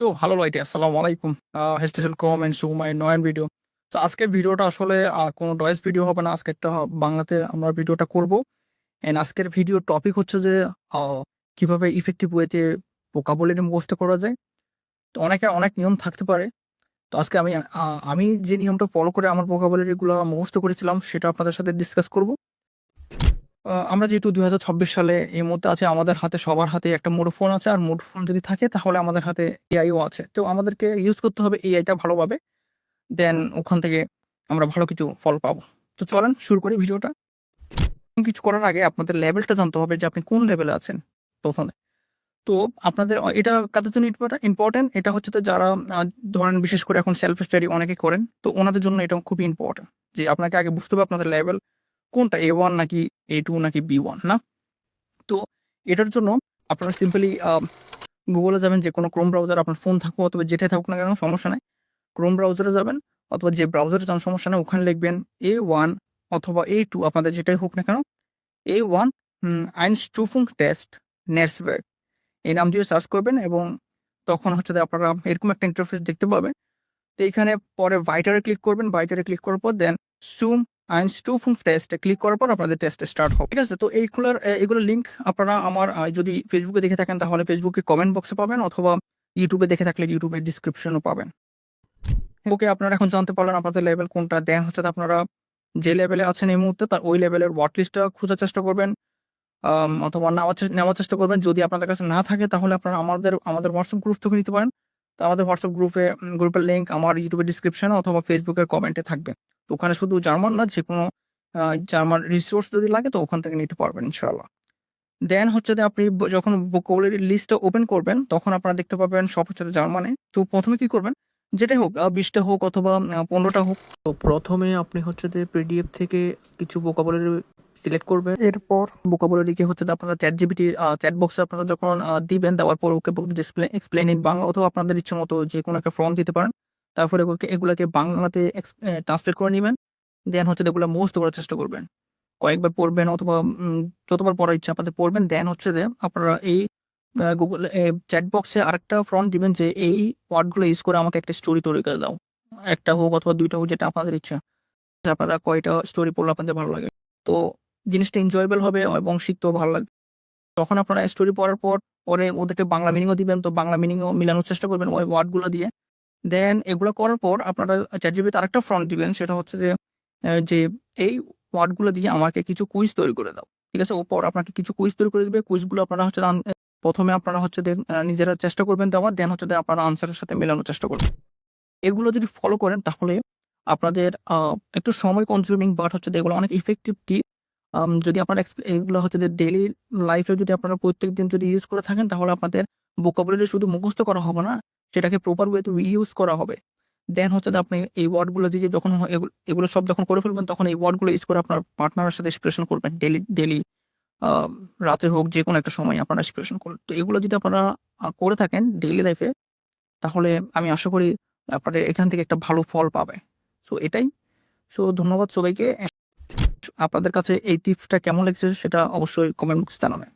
তো হ্যালো ভাইটি, আসসালামু আলাইকুম। হেস্টেল comment to my Nayan video. তো আজকের ভিডিওটা আসলে কোনো ভয়েস ভিডিও হবে না। আজকে একটা বাংলাতে আমরা ভিডিওটা করব। অ্যান্ড আজকের ভিডিওর টপিক হচ্ছে যে আ কিভাবে ইফেক্টিভ ওয়েতে ভোকাবুলারি মুখস্থ করা যায়। তো অনেকের অনেক নিয়ম থাকতে পারে। তো আজকে আমি যে নিয়মটা ফলো করে আমার ভোকাবুলারি গুলা মুখস্থ করেছিলাম সেটা আপনাদের সাথে ডিসকাস করব। আমরা যেহেতু ২০২৬ সালে এই মুহূর্তে আছি, আমাদের হাতে সবার হাতে একটা মুঠোফোন আছে। আর মুঠোফোন যদি থাকে তাহলে আমাদের হাতে এআইও আছে। তো আমাদেরকে ইউজ করতে হবে এআইটা ভালোভাবে। দেন ওখান থেকে আমরা ভালো কিছু ফল পাবো। তো চলেন শুরু করি ভিডিওটা। কিছু করার আগে আপনাদের লেভেলটা জানতে হবে যে আপনি কোন লেভেলে আছেন ১ম এ। তো আপনাদের এটা কাদের জন্য ইম্পোর্টেন্ট? এটা হচ্ছে যে যারা ধরেন বিশেষ করে এখন সেলফ স্টাডি অনেকে করেন। তো ওনাদের জন্য এটা খুবই ইম্পোর্টেন্ট যে আপনাকে আগে বুঝতে হবে আপনাদের লেভেল কোনটা A1 নাকি A2 নাকি B1 না? তো এটার জন্য আপনারা সিম্পলি গুগলে যাবেন, যেকোনো ক্রোম ব্রাউজার আপনার ফোন থাকুক অথবা যেটাই থাকুক না কেন সমস্যা নাই। ক্রোম ব্রাউজারে যাবেন অথবা যে ব্রাউজারে যান সমস্যা নেই, ওখানে লিখবেন A1 অথবা A2 আপনাদের যেটাই হোক না কেন, A1 Einstufung Test Netzwerk এই নাম দিয়ে সার্চ করবেন এবং তখন হচ্ছে যে আপনারা এরকম একটা ইন্টারফেস দেখতে পাবেন। তো এইখানে পরে ভাইটারে ক্লিক করবেন। ভাইটারে ক্লিক করার পর দেন Zoom Einstufung Test এ ক্লিক করার পর আপনাদের টেস্ট স্টার্ট হবে। ঠিক আছে? তো এগুলোর লিঙ্ক আপনারা আমার যদি ফেসবুকে দেখে থাকেন তাহলে ফেসবুকে কমেন্ট বক্সে পাবেন অথবা ইউটিউবে দেখে থাকলে ইউটিউবের ডিসক্রিপশনও পাবেন। ওকে, আপনারা এখন জানতে পারলেন আপনাদের লেভেল কোনটা। দেন হচ্ছে আপনারা যে লেভেলে আছেন এই মুহূর্তে তার ওই লেভেলের ওয়ার্ড লিস্টটা খোঁজার চেষ্টা করবেন, অথবা নেওয়ার চেষ্টা করবেন। যদি আপনাদের কাছে না থাকে তাহলে আপনারা আমাদের হোয়াটসঅ্যাপ গ্রুপ থেকে নিতে পারেন। তো আমাদের হোয়াটসঅ্যাপ গ্রুপের লিঙ্ক আমার ইউটিউবের ডিসক্রিপশনে অথবা ফেসবুকের কমেন্টে থাকবে। তো ওখানে শুধু জার্মান না, যেকোনো জার্মান রিসোর্স যদি লাগে তো ওখান থেকে নিতে পারবেন ইনশাআল্লাহ। দেন হচ্ছে যে আপনি যখন ভোকাবুলারি লিস্টটা ওপেন করবেন তখন আপনারা দেখতে পাবেন সব হচ্ছে জার্মানে। তো ১ম এ কি করবেন? যেটাই হোক ২০ টা হোক অথবা ১৫ টা হোক। তো ১ম এ আপনি হচ্ছে যে পিডিএফ থেকে কিছু ভোকাবুলারি সিলেক্ট করবেন। এরপর ভোকাবুলারিকে হচ্ছে যে আপনারা ChatGPT চ্যাট বক্সে আপনারা যখন দিবেন, দেওয়ার পর ওকে বলবেন যে এক্সপ্লেইন ইন বাংলা, অথবা আপনাদের ইচ্ছামতো যেকোনো একটা ফর্ম দিতে পারেন। তারপরে এগুলাকে বাংলাতে ট্রান্সলেট করে নিবেন। দেন হচ্ছে যে এগুলা মুখস্থ করার চেষ্টা করবেন। কয়েকবার পড়বেন অথবা যতবার পড়ার ইচ্ছা আপনাদের পড়বেন। দেন হচ্ছে যে আপনারা এই Google চ্যাট বক্সে আরেকটা ফর্ম দিবেন যে এই ওয়ার্ডগুলো ইউজ করে আমাকে একটা স্টোরি তৈরি করে দাও। ১ টা হোক অথবা ২ টা হোক, যেটা আপনাদের ইচ্ছা। আপনারা কয়টা স্টোরি পড়লে আপনাদের ভালো লাগে। তো জিনিসটা এনজয়েবল হবে এবং শিখতেও ভালো লাগবে। তখন আপনারা স্টোরি পড়ার পরে ওদেরকে বাংলা মিনিংও দিবেন। তো বাংলা মিনিংও মিলানোর চেষ্টা করবেন ওই ওয়ার্ডগুলো দিয়ে। দেন এগুলো করার পর আপনারা ChatGPT তে আরেকটা ফর্ম দিবেন। সেটা হচ্ছে যে এই ওয়ার্ডগুলো দিয়ে আমাকে কিছু কুইজ তৈরি করে দাও। ঠিক আছে? ওপর আপনাকে কিছু কুইজ তৈরি করে দিবে। কুইজগুলো আপনারা হচ্ছে ১ম এ আপনারা হচ্ছে নিজেরা চেষ্টা করবেন দেওয়ার। দেন হচ্ছে আপনারা আনসারের সাথে মেলানোর চেষ্টা করবেন। এগুলো যদি ফলো করেন তাহলে আপনাদের একটু সময় কনজিউমিং বাট হচ্ছে এগুলো অনেক ইফেক্টিভ টিপ। যদি আপনারা এগুলো হচ্ছে যে ডেইলি লাইফে যদি আপনারা প্রত্যেকদিন যদি ইউজ করে থাকেন তাহলে আপনাদের ভোকাবুলারি শুধু মুখস্থ করা হবে না, সেটাকে প্রপার ওয়েতে রিইউজ করা হবে। দেন হচ্ছে যে আপনি এই ওয়ার্ডগুলো দিয়ে যখন এগুলো সব যখন করে ফেলবেন তখন এই ওয়ার্ডগুলো ইউজ করে আপনার পার্টনারের সাথে এক্সপ্রেশন করবেন। ডেইলি আ রাতে হোক যেকোনো একটা সময় আপনারা এক্সপ্রেশন করুন। তো এগুলো যদি আপনারা করে থাকেন ডেইলি লাইফে তাহলে আমি আশা করি আপনাদের এখান থেকে একটা ভালো ফল পাবে। সো এটাই। সো ধন্যবাদ সবাইকে। আপনাদের কাছে এই টিপসটা কেমন লেগেছে সেটা অবশ্যই কমেন্ট বক্সে জানাবেন।